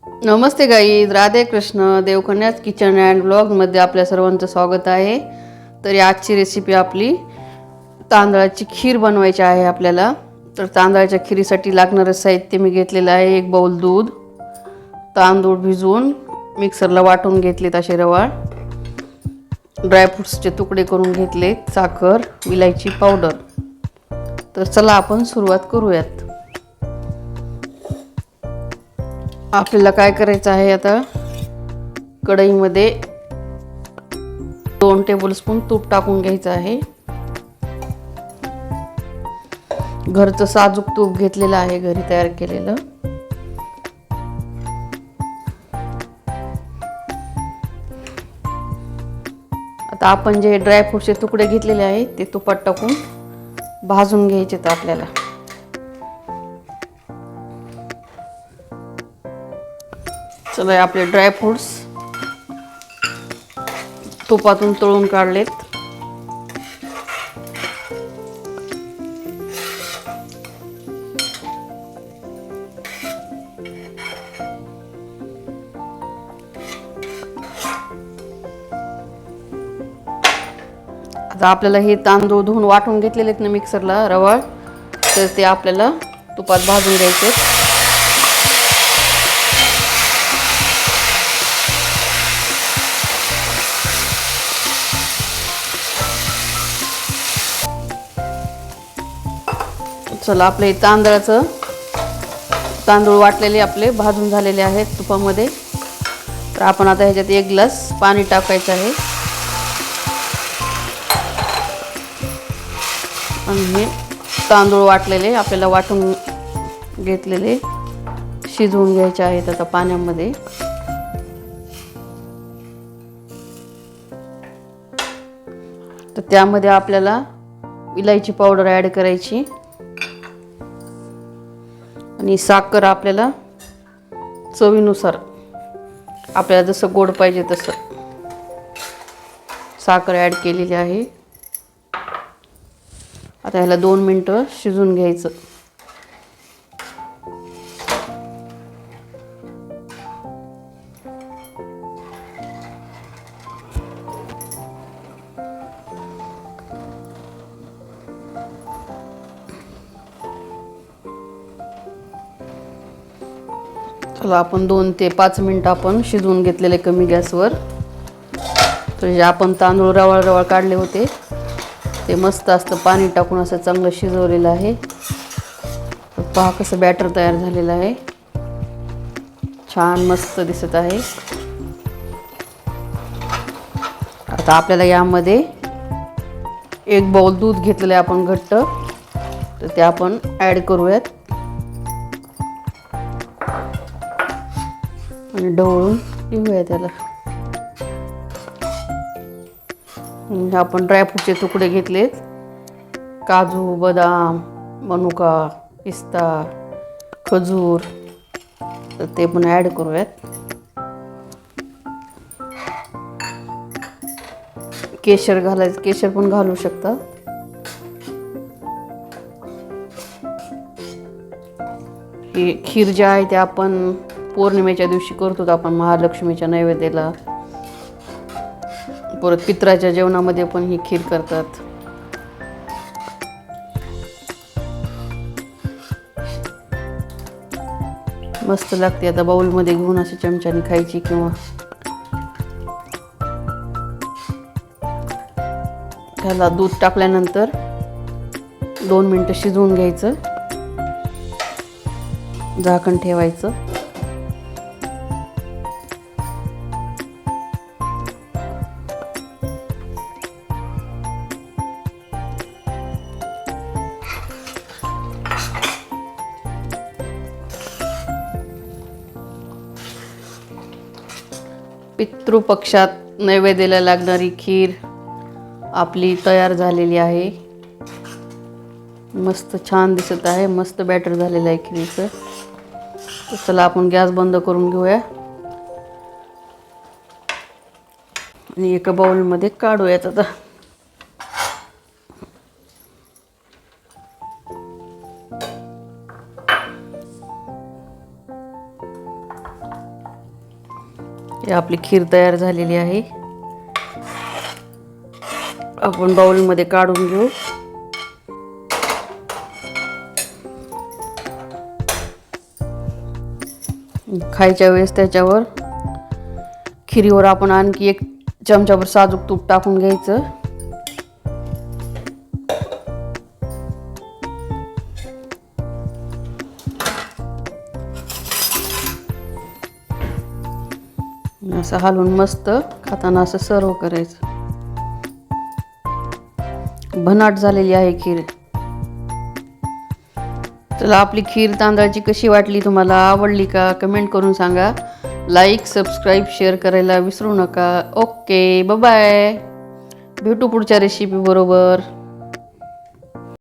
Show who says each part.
Speaker 1: नमस्ते guys, Radhe Krishna. देवकन्याच kitchen and ब्लॉगमध्ये आपल्या सर्वांचं स्वागत आहे. तर आजची रेसिपी आपली तांदळाची खीर बनवायची आहे आपल्याला. तर तांदळाच्या खीरीसाठी लागणारं साहित्य मी घेतलेलं आहे. 1 बाउल दूध, तांदूळ भिजवून मिक्सरला वाटून घेतलेत असे रवाळ, ड्रायफ्रुट्सचे तुकडे करून घेतले, साखर, विलायची पावडर. तर चला आपण सुरुवात करूयात. आपल्याला काय करायचं आहे, आता कढईमध्ये 2 टेबलस्पून तूप टाकून घ्यायचं आहे. घरचं साजूक तूप घेतलेलं आहे, घरी तयार केलेलं. आता आपण जे ड्रायफ्रूटचे तुकडे घेतलेले आहेत ते तुपात टाकून भाजून घ्यायचे आहेत आपल्याला. चला, आपले ड्रायफ्रुट्स तुपातून तळून काढलेत. आता आपल्याला हे तांदूळ धुवून वाटून घेतलेले आहेत ना मिक्सरला रवाळ, तर ते आपल्याला तुपात भाजून घ्यायचे. चला, आपले तांदूळ वाटलेले आपले भाजून झालेले आहेत तुपामध्ये. तर आपण आता ह्याच्यात 1 ग्लास पाणी टाकायचं आहे आणि हे तांदूळ वाटलेले आपल्याला वाटून घेतलेले शिजवून घ्यायचे आहेत आता पाण्यामध्ये. तर त्यामध्ये आपल्याला इलायची पावडर ॲड करायची आणि साखर आपल्याला चवीनुसार, आपल्याला जसं गोड पाहिजे तसं साखर ॲड केलेली आहे. आता ह्याला 2 मिनटं शिजून घ्यायचं. चला, आपण 2 ते 5 मिनटं आपण शिजवून घेतलेले कमी गॅसवर. तर जे आपण तांदूळ रवाळ काढले होते ते मस्त असतं पाणी टाकून असं चांगलं शिजवलेलं आहे. पहा कसं बॅटर तयार झालेलं आहे, छान मस्त दिसत आहे. आता आपल्याला यामध्ये 1 बाउल दूध घेतलेलं आहे आपण घट्ट, तर ते आपण ॲड करूयात आणि ढवळून घेऊया त्याला. आपण ड्रायफ्रूटचे तुकडे घेतलेत, काजू, बदाम, मनुका, पिस्ता, खजूर, तर ते पण ॲड करूयात. केशर घालायचं, केशर पण घालू शकता. ही खीर जे आहे ते आपण पौर्णिमेच्या दिवशी करतो आपण महालक्ष्मीच्या नैवेद्याला. परत पित्राच्या जेवणामध्ये पण ही खीर करतात. मस्त लागते. आता बाउलमध्ये घेऊन असे चमच्याने खायची किंवा त्याला दूध टाकल्यानंतर 2 मिनटं शिजवून घ्यायचं, झाकण ठेवायचं. पितृपक्षात नैवेद्याला लागणारी खीर आपली तयार झालेली आहे. मस्त छान दिसत आहे, मस्त बॅटर झालेलं आहे खीरीचं. तर चला, आपण गॅस बंद करून घेऊया आणि एका बाउलमध्ये काढूयात आता. ही आपली खीर तयार झालेली आहे. आपण बाउलमध्ये काढून घेऊ. खायच्या वेळेस त्याच्यावर खिरीवर आपण आणखी 1 चमचाभर साजूक तूप टाकून घ्यायचं. असं हलवून मस्त खाताना असं सर्व करायचं. भन्नाट झालेली आहे खीर. चला, आपली खीर तांदळाची कशी वाटली, तुम्हाला आवडली का, कमेंट करून सांगा. लाईक, सबस्क्राईब, शेअर करायला विसरू नका. Okay, bye bye. भेटू पुढच्या रेसिपी बरोबर.